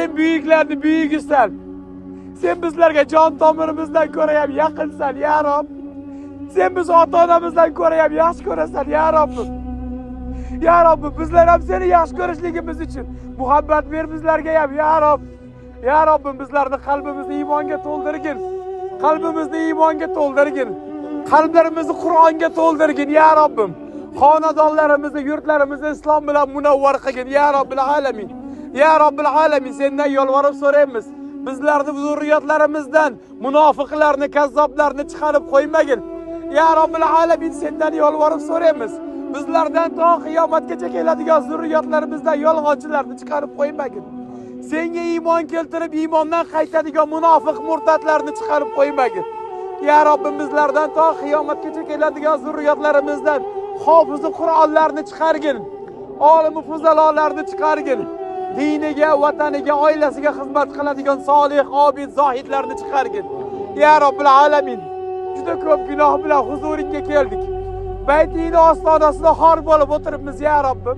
Sen büyüklerini büyüksün. Sen bizlerge can tomirimizdan ko'ra ham yaqinsan ya Rob. Sen biz ota-onamizdan ko'ra ham yaxshi ko'rasan ya Robbim. Ya Robbim, bizlar ham seni yaxshi ko'rishligimiz uchun muhabbat ber bizlarga ham ya Rob. Ya Robbim, bizlarni qalbimizni iymonga to'ldirgin. Qalbimizni iymonga to'ldirgin. Qalblarimizni Qur'onga to'ldirgin ya Robbim. Xonadonlarimizni, yurtlarimizni islom bilan munavvar qilgin ya Robbil alamin. Ya Robbil alamin, sendan yolvorib so'raymiz. Bizlarni zurriyatlarimizdan munofiqlarni, kazzoblarni chiqarib qo'ymagin. Ya Robbil alamin, sendan yolvorib so'raymiz. Bizlardan to qiyomatgacha keladigan zurriyatlarimizdan yolg'onchilarni chiqarib qo'ymagin. Senga iymon keltirib iymondan qaytadigan munofiq murtatlarni chiqarib qo'ymagin. Ya Robbim, bizlardan to qiyomatgacha keladigan zurriyatlarimizdan hofizi Qur'onlarni chiqargin. Olim fuzalolarni chiqargin. Diniga, vataniga, oilasiga xizmat qiladigan solih, obid, zohidlarni chiqargin. Ya Robbil alamin, juda ko'p gunoh bilan huzuringga keldik. Baytingni ostonasida xor bo'lib o'tiribmiz ya Robbim.